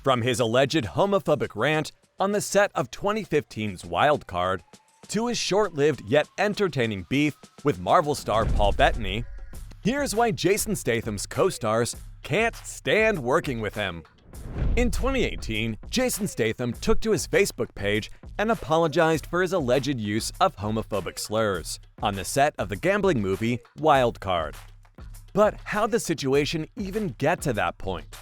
From his alleged homophobic rant on the set of 2015's Wild Card, to his short-lived yet entertaining beef with Marvel star Paul Bettany, here's why Jason Statham's co-stars can't stand working with him. In 2018, Jason Statham took to his Facebook page and apologized for his alleged use of homophobic slurs on the set of the gambling movie Wild Card. But how'd the situation even get to that point?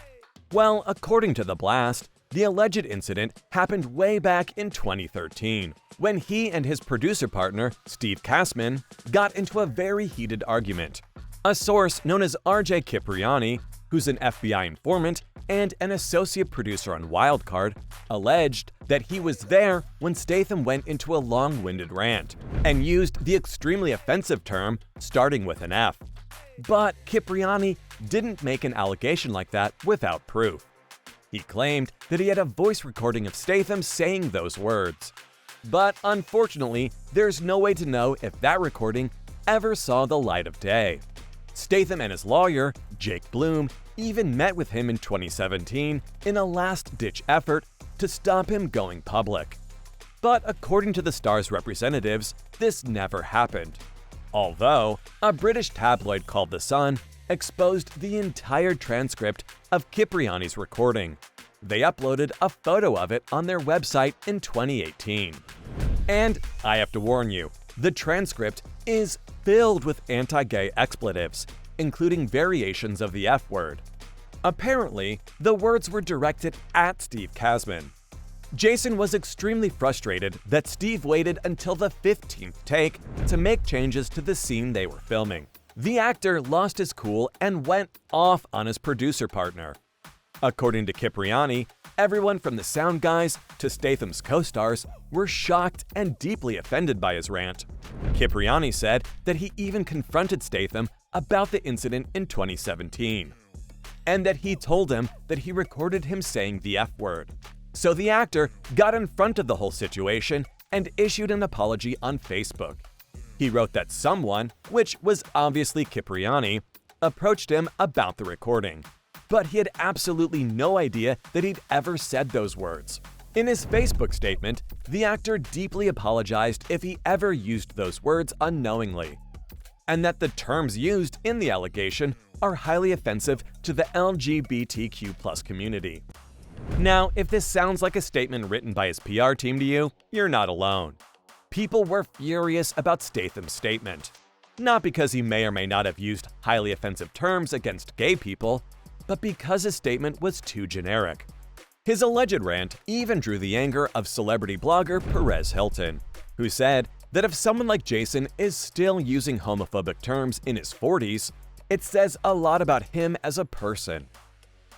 Well, according to The Blast, the alleged incident happened way back in 2013, when he and his producer partner, Steve Kasman, got into a very heated argument. A source known as RJ Cipriani, who's an FBI informant and an associate producer on Wild Card, alleged that he was there when Statham went into a long-winded rant and used the extremely offensive term starting with an F. But Cipriani didn't make an allegation like that without proof. He claimed that he had a voice recording of Statham saying those words. But unfortunately, there's no way to know if that recording ever saw the light of day. Statham and his lawyer, Jake Bloom, even met with him in 2017 in a last-ditch effort to stop him going public. But according to the star's representatives, this never happened. Although, a British tabloid called The Sun exposed the entire transcript of Cipriani's recording. They uploaded a photo of it on their website in 2018. And I have to warn you, the transcript is filled with anti-gay expletives, including variations of the F-word. Apparently, the words were directed at Steve Kasman. Jason was extremely frustrated that Steve waited until the 15th take to make changes to the scene they were filming. The actor lost his cool and went off on his producer partner. According to Cipriani, everyone from the sound guys to Statham's co-stars were shocked and deeply offended by his rant. Cipriani said that he even confronted Statham about the incident in 2017, and that he told him that he recorded him saying the F-word. So the actor got in front of the whole situation and issued an apology on Facebook. He wrote that someone, which was obviously Cipriani, approached him about the recording, but he had absolutely no idea that he'd ever said those words. In his Facebook statement, the actor deeply apologized if he ever used those words unknowingly, and that the terms used in the allegation are highly offensive to the LGBTQ+ community. Now, if this sounds like a statement written by his PR team to you, you're not alone. People were furious about Statham's statement. Not because he may or may not have used highly offensive terms against gay people, but because his statement was too generic. His alleged rant even drew the anger of celebrity blogger Perez Hilton, who said that if someone like Jason is still using homophobic terms in his 40s, it says a lot about him as a person.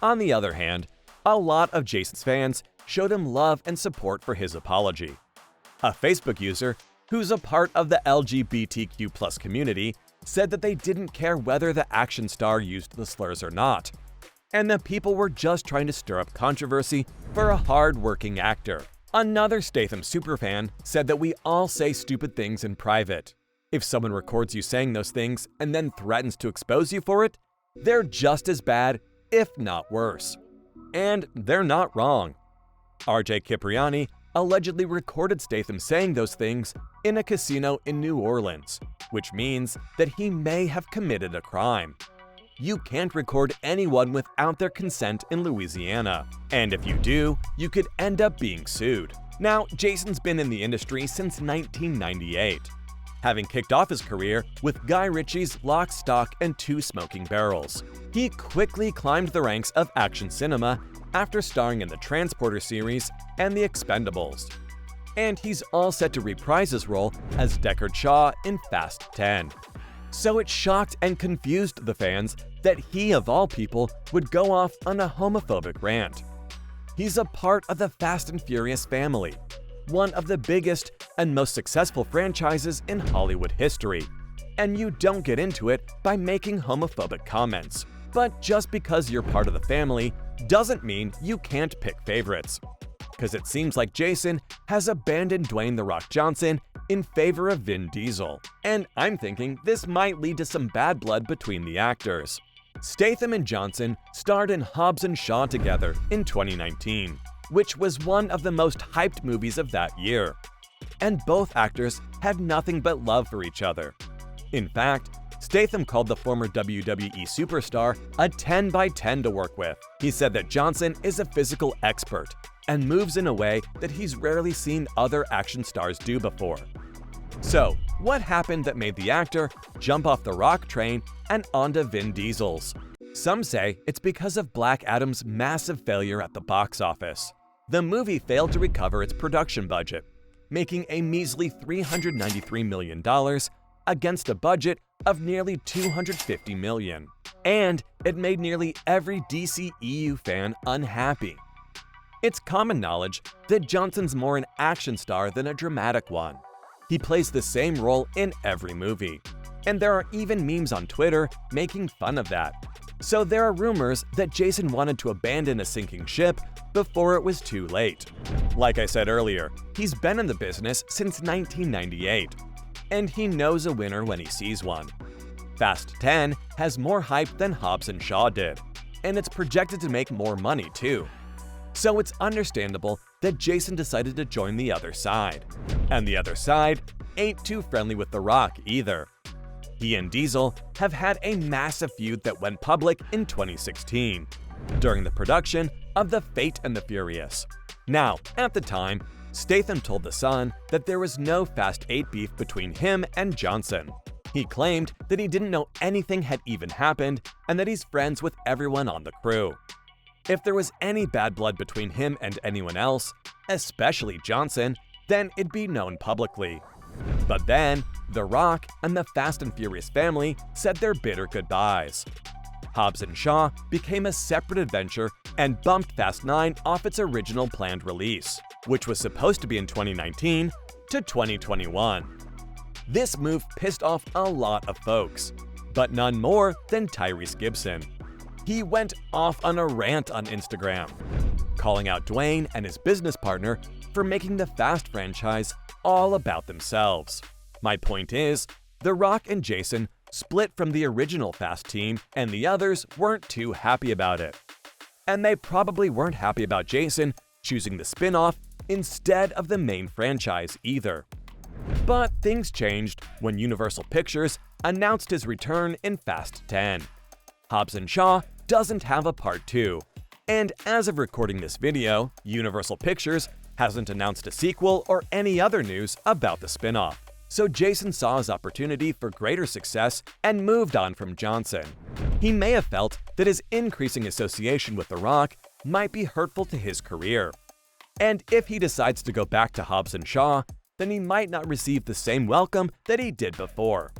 On the other hand, a lot of Jason's fans showed him love and support for his apology. A Facebook user, who's a part of the LGBTQ+ community, said that they didn't care whether the action star used the slurs or not, and that people were just trying to stir up controversy for a hard-working actor. Another Statham superfan said that we all say stupid things in private. If someone records you saying those things and then threatens to expose you for it, they're just as bad, if not worse. And they're not wrong. RJ Cipriani allegedly recorded Statham saying those things in a casino in New Orleans, which means that he may have committed a crime. You can't record anyone without their consent in Louisiana, and if you do, you could end up being sued. Now, Jason's been in the industry since 1998, having kicked off his career with Guy Ritchie's Lock, Stock, and Two Smoking Barrels. He quickly climbed the ranks of action cinema after starring in the Transporter series and The Expendables. And he's all set to reprise his role as Deckard Shaw in Fast 10. So it shocked and confused the fans that he, of all people, would go off on a homophobic rant. He's a part of the Fast and Furious family, one of the biggest and most successful franchises in Hollywood history, and you don't get into it by making homophobic comments. But just because you're part of the family doesn't mean you can't pick favorites. Because it seems like Jason has abandoned Dwayne "The Rock" Johnson in favor of Vin Diesel, and I'm thinking this might lead to some bad blood between the actors. Statham and Johnson starred in Hobbs and Shaw together in 2019, which was one of the most hyped movies of that year. And both actors had nothing but love for each other. In fact, Statham called the former WWE superstar a 10 by 10 to work with. He said that Johnson is a physical expert and moves in a way that he's rarely seen other action stars do before. So, what happened that made the actor jump off the Rock train and onto Vin Diesel's? Some say it's because of Black Adam's massive failure at the box office. The movie failed to recover its production budget, making a measly $393 million against a budget of nearly $250 million. And it made nearly every DCEU fan unhappy. It's common knowledge that Johnson's more an action star than a dramatic one. He plays the same role in every movie, and there are even memes on Twitter making fun of that. So there are rumors that Jason wanted to abandon a sinking ship before it was too late. Like I said earlier, he's been in the business since 1998, and he knows a winner when he sees one. Fast 10 has more hype than Hobbs and Shaw did, and it's projected to make more money too. So it's understandable that Jason decided to join the other side. And the other side ain't too friendly with The Rock either. He and Diesel have had a massive feud that went public in 2016, during the production of The Fate and the Furious. Now, at the time, Statham told The Sun that there was no Fast 8 beef between him and Johnson. He claimed that he didn't know anything had even happened and that he's friends with everyone on the crew. If there was any bad blood between him and anyone else, especially Johnson, then it'd be known publicly. But then, The Rock and the Fast and Furious family said their bitter goodbyes. Hobbs and Shaw became a separate adventure and bumped Fast 9 off its original planned release, which was supposed to be in 2019, to 2021. This move pissed off a lot of folks, but none more than Tyrese Gibson. He went off on a rant on Instagram, calling out Dwayne and his business partner for making the Fast franchise all about themselves. My point is, The Rock and Jason split from the original Fast team, and the others weren't too happy about it. And they probably weren't happy about Jason choosing the spin-off instead of the main franchise either. But things changed when Universal Pictures announced his return in Fast 10. Hobbs and Shaw doesn't have a part 2, and as of recording this video, Universal Pictures hasn't announced a sequel or any other news about the spin-off. So Jason saw his opportunity for greater success and moved on from Johnson. He may have felt that his increasing association with The Rock might be hurtful to his career. And if he decides to go back to Hobbs and Shaw, then he might not receive the same welcome that he did before.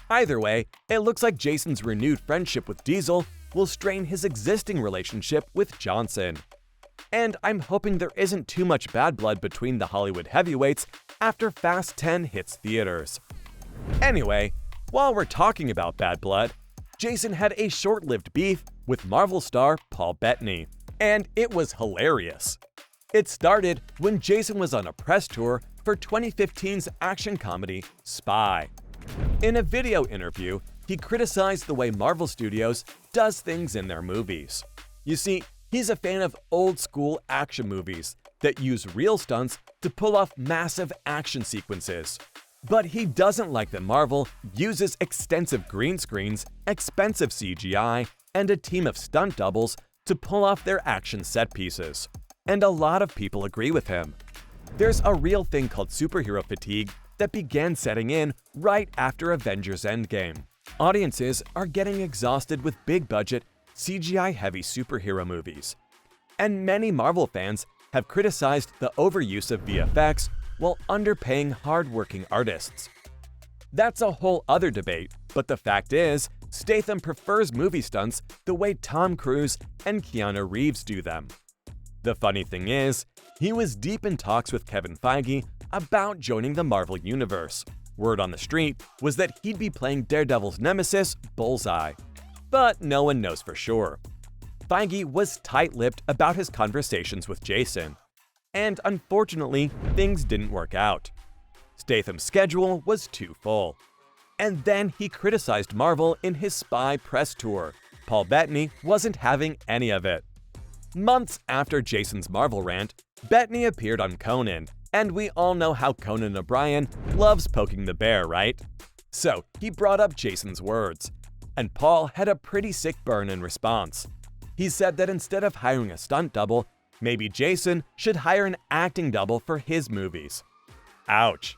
Either way, it looks like Jason's renewed friendship with Diesel will strain his existing relationship with Johnson. And I'm hoping there isn't too much bad blood between the Hollywood heavyweights after Fast 10 hits theaters. Anyway, while we're talking about bad blood, Jason had a short-lived beef with Marvel star Paul Bettany, and it was hilarious. It started when Jason was on a press tour for 2015's action comedy Spy. In a video interview, he criticized the way Marvel Studios does things in their movies. You see, he's a fan of old-school action movies that use real stunts to pull off massive action sequences. But he doesn't like that Marvel uses extensive green screens, expensive CGI, and a team of stunt doubles to pull off their action set pieces. And a lot of people agree with him. There's a real thing called superhero fatigue that began setting in right after Avengers Endgame. Audiences are getting exhausted with big-budget, CGI-heavy superhero movies. And many Marvel fans have criticized the overuse of VFX while underpaying hard-working artists. That's a whole other debate, but the fact is, Statham prefers movie stunts the way Tom Cruise and Keanu Reeves do them. The funny thing is, he was deep in talks with Kevin Feige about joining the Marvel Universe. Word on the street was that he'd be playing Daredevil's nemesis, Bullseye. But no one knows for sure. Feige was tight-lipped about his conversations with Jason. And unfortunately, things didn't work out. Statham's schedule was too full. And then he criticized Marvel in his Spy press tour, Paul Bettany wasn't having any of it. Months after Jason's Marvel rant, Bettany appeared on Conan, and we all know how Conan O'Brien loves poking the bear, right? So he brought up Jason's words, and Paul had a pretty sick burn in response. He said that instead of hiring a stunt double, maybe Jason should hire an acting double for his movies. Ouch.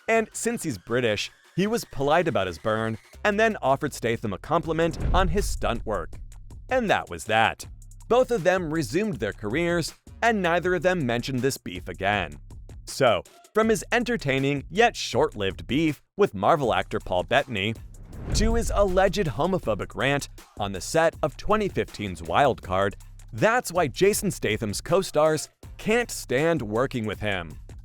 And since he's British, he was polite about his burn and then offered Statham a compliment on his stunt work. And that was that. Both of them resumed their careers, and neither of them mentioned this beef again. So, from his entertaining yet short-lived beef with Marvel actor Paul Bettany, to his alleged homophobic rant on the set of 2015's Wild Card, that's why Jason Statham's co-stars can't stand working with him.